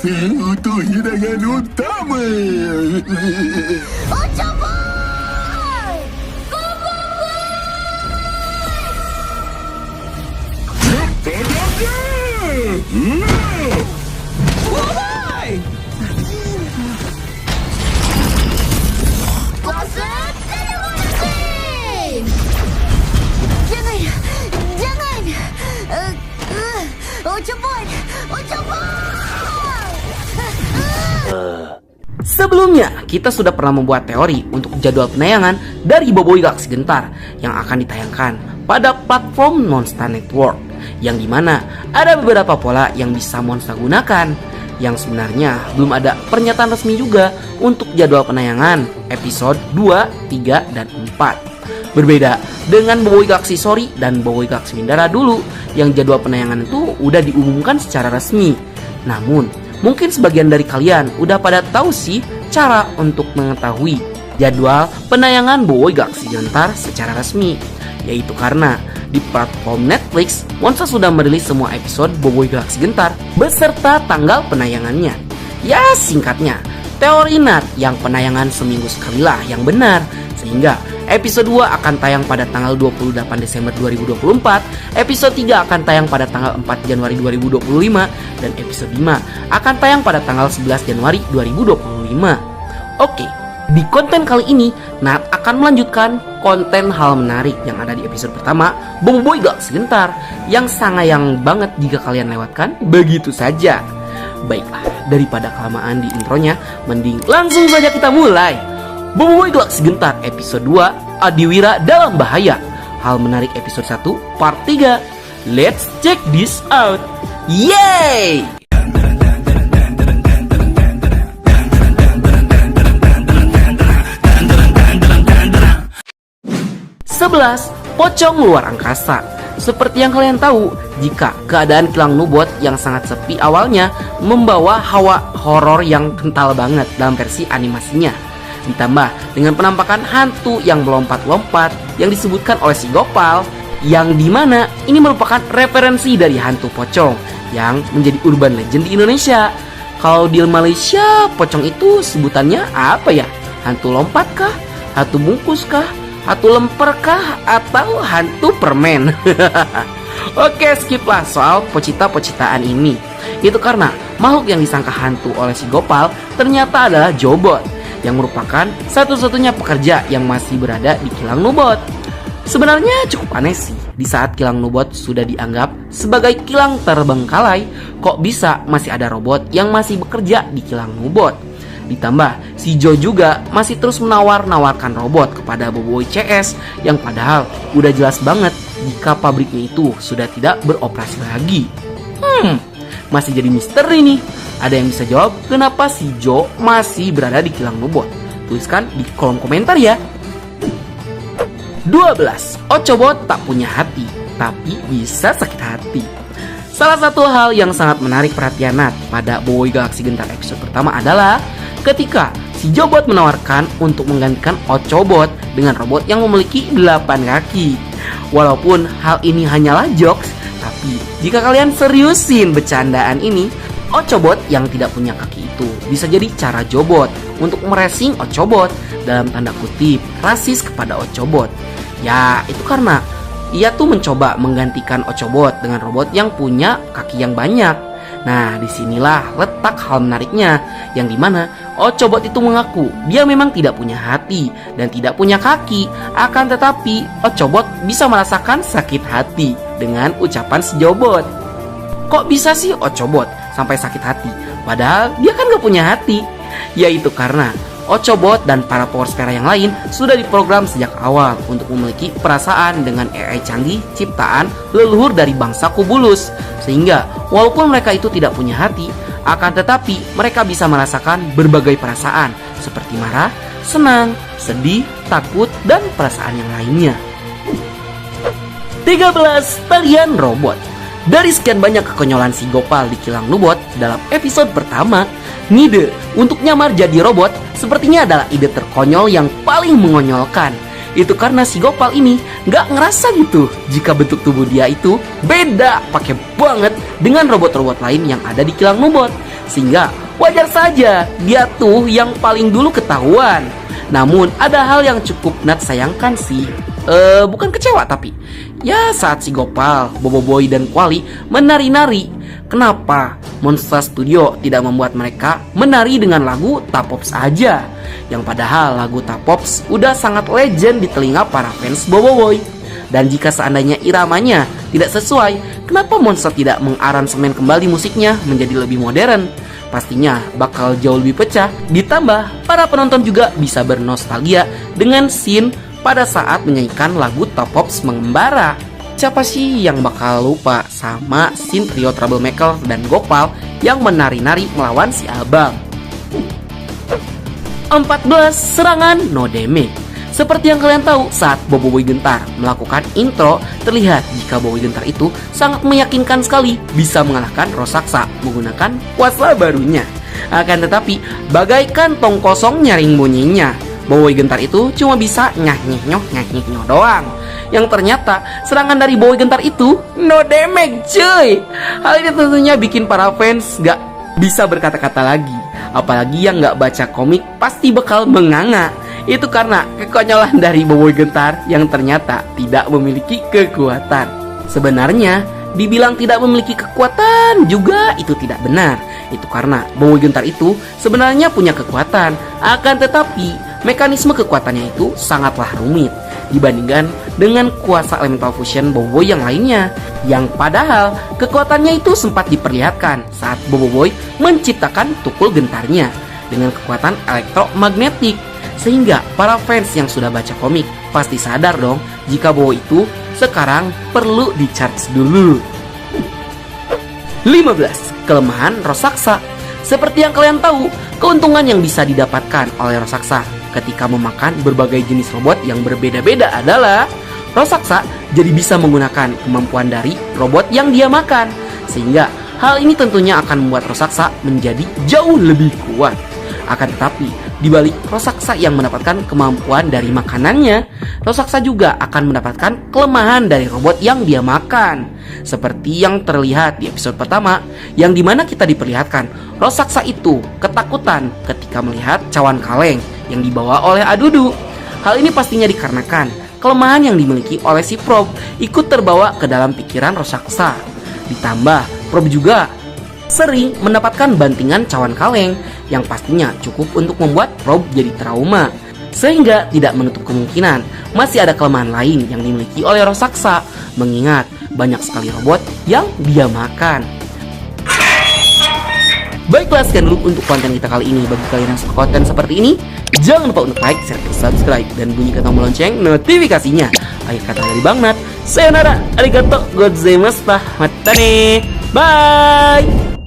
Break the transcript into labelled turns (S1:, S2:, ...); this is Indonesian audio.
S1: kasih untuk hidangan utama.
S2: Ocoboy! Konsep teleportasi! Jangan! Ocoboy!
S3: Sebelumnya, kita sudah pernah membuat teori untuk jadwal penayangan dari Boboiboy Galaksi Gentar yang akan ditayangkan pada platform Monster Network, yang dimana ada beberapa pola yang bisa Monster gunakan, yang sebenarnya belum ada pernyataan resmi juga untuk jadwal penayangan episode 2, 3, dan 4. Berbeda dengan Boboiboy Galaksi Sori dan Boboiboy Galaksi Mindara dulu, yang jadwal penayangan itu udah diumumkan secara resmi. Namun, mungkin sebagian dari kalian udah pada tahu sih cara untuk mengetahui jadwal penayangan Boboiboy Galaksi Gentar secara resmi, yaitu karena di platform Netflix, Monster sudah merilis semua episode Boboiboy Galaksi Gentar beserta tanggal penayangannya. Ya singkatnya, teori Nat yang penayangan seminggu sekali lah yang benar, sehingga episode 2 akan tayang pada tanggal 28 Desember 2024, episode 3 akan tayang pada tanggal 4 Januari 2025, dan episode 5 akan tayang pada tanggal 11 Januari 2025. Oke, di konten kali ini, Nat akan melanjutkan konten hal menarik yang ada di episode pertama, Boboiboy Galaksi Gentar, yang sayang banget jika kalian lewatkan begitu saja. Baiklah, daripada kelamaan di intronya, mending langsung saja kita mulai. Boboiboy Galaksi Gentar episode 2, Adiwira dalam bahaya. Hal menarik episode 1 part 3. Let's check this out. Yeay! Sebelas, pocong luar angkasa. Seperti yang kalian tahu, jika keadaan kilang Nubot yang sangat sepi awalnya membawa hawa horor yang kental banget dalam versi animasinya, ditambah dengan penampakan hantu yang melompat-lompat yang disebutkan oleh si Gopal, yang dimana ini merupakan referensi dari hantu pocong yang menjadi urban legend di Indonesia. Kalau di Malaysia, pocong itu sebutannya apa ya? Hantu lompat kah? Hantu bungkus kah? Hantu lemper kah? Atau hantu permen? Oke, skip lah soal pocita-pocitaan ini. Itu karena makhluk yang disangka hantu oleh si Gopal ternyata adalah Jobot, yang merupakan satu-satunya pekerja yang masih berada di kilang Nubot. Sebenarnya cukup aneh sih, di saat kilang Nubot sudah dianggap sebagai kilang terbengkalai, kok bisa masih ada robot yang masih bekerja di kilang Nubot. Ditambah, si Jo juga masih terus menawar-nawarkan robot kepada Boboiboy CS, yang padahal udah jelas banget jika pabriknya itu sudah tidak beroperasi lagi. Masih jadi misteri nih. Ada yang bisa jawab kenapa si Jo masih berada di kilang Nubot? Tuliskan di kolom komentar ya. 12. Ochobot tak punya hati, tapi bisa sakit hati. Salah satu hal yang sangat menarik perhatian Nat pada Boboiboy Galaksi Gentar episode pertama adalah ketika si Jobot menawarkan untuk menggantikan Ochobot dengan robot yang memiliki 8 kaki. Walaupun hal ini hanyalah jokes, tapi jika kalian seriusin bercandaan ini, Ochobot yang tidak punya kaki itu bisa jadi cara Jobot untuk meracing Ochobot, dalam tanda kutip rasis kepada Ochobot. Ya, itu karena ia tuh mencoba menggantikan Ochobot dengan robot yang punya kaki yang banyak. Nah, disinilah letak hal menariknya, yang dimana Ochobot itu mengaku dia memang tidak punya hati dan tidak punya kaki. Akan tetapi Ochobot bisa merasakan sakit hati dengan ucapan si Jobot. Kok bisa sih Ochobot sampai sakit hati, padahal dia kan gak punya hati? Yaitu karena Ochobot dan para Power Spera yang lain sudah diprogram sejak awal untuk memiliki perasaan dengan AI canggih ciptaan leluhur dari bangsa Kubulus, sehingga walaupun mereka itu tidak punya hati, akan tetapi mereka bisa merasakan berbagai perasaan seperti marah, senang, sedih, takut, dan perasaan yang lainnya. 13. Talian robot. Dari sekian banyak kekonyolan si Gopal di kilang Nubot dalam episode pertama, ngide untuk nyamar jadi robot sepertinya adalah ide terkonyol yang paling mengonyolkan. Itu karena si Gopal ini gak ngerasa gitu jika bentuk tubuh dia itu beda pakai banget dengan robot-robot lain yang ada di kilang Nubot. sehingga wajar saja dia tuh yang paling dulu ketahuan. Namun ada hal yang cukup Nat sayangkan sih. Bukan kecewa tapi ya saat si Gopal, Boboiboy dan Kuali menari-nari, kenapa Monster Studio tidak membuat mereka menari dengan lagu Tapops aja? Yang padahal lagu Tapops udah sangat legend di telinga para fans Boboiboy. Dan jika seandainya iramanya tidak sesuai, kenapa Monster tidak mengaransemen kembali musiknya menjadi lebih modern? Pastinya bakal jauh lebih pecah. Ditambah para penonton juga bisa bernostalgia dengan scene pada saat menyanyikan lagu Tapops mengembara. Siapa sih yang bakal lupa sama scene trio Troublemaker dan Gopal yang menari-nari melawan si Abang? 14. Serangan No Damage. Seperti yang kalian tahu, saat Boboiboy Gentar melakukan intro, terlihat jika Boboiboy Gentar itu sangat meyakinkan sekali bisa mengalahkan Rosaksa menggunakan kuasa barunya. Akan tetapi, bagaikan tong kosong nyaring bunyinya, Boboiboy Gentar itu cuma bisa nyah-nyeh-nyoh doang. Yang ternyata serangan dari Boboiboy Gentar itu no damage cuy. Hal ini tentunya bikin para fans gak bisa berkata-kata lagi. Apalagi yang gak baca komik pasti bakal menganga. Itu karena kekonyolan dari Boboiboy Gentar yang ternyata tidak memiliki kekuatan. Sebenarnya dibilang tidak memiliki kekuatan juga itu tidak benar. Itu karena Boboiboy Gentar itu sebenarnya punya kekuatan, akan tetapi mekanisme kekuatannya itu sangatlah rumit dibandingkan dengan kuasa elemental fusion Boboiboy yang lainnya, yang padahal kekuatannya itu sempat diperlihatkan saat Boboiboy menciptakan tukul gentarnya dengan kekuatan elektromagnetik. Sehingga para fans yang sudah baca komik pasti sadar dong jika Boboiboy itu sekarang perlu di-charge dulu. 15. Kelemahan Rosaksa. Seperti yang kalian tahu, keuntungan yang bisa didapatkan oleh Rosaksa ketika memakan berbagai jenis robot yang berbeda-beda adalah Rosaksa jadi bisa menggunakan kemampuan dari robot yang dia makan. Sehingga hal ini tentunya akan membuat Rosaksa menjadi jauh lebih kuat. Akan tetapi, di balik Rosaksa yang mendapatkan kemampuan dari makanannya, Rosaksa juga akan mendapatkan kelemahan dari robot yang dia makan. Seperti yang terlihat di episode pertama, yang dimana kita diperlihatkan Rosaksa itu ketakutan ketika melihat cawan kaleng yang dibawa oleh Adudu. Hal ini pastinya dikarenakan kelemahan yang dimiliki oleh si Prob ikut terbawa ke dalam pikiran Rosaksa. Ditambah, Prob juga sering mendapatkan bantingan cawan kaleng yang pastinya cukup untuk membuat Prob jadi trauma. Sehingga tidak menutup kemungkinan masih ada kelemahan lain yang dimiliki oleh Rosaksa, mengingat banyak sekali robot yang dia makan. Baiklah, sekian dulu untuk konten kita kali ini. Bagi kalian yang suka konten seperti ini, jangan lupa untuk like, share, subscribe, dan bunyikan tombol lonceng notifikasinya. Akhir kata dari Bang Nat, sayonara, arigato, gozaimashita, matane, bye!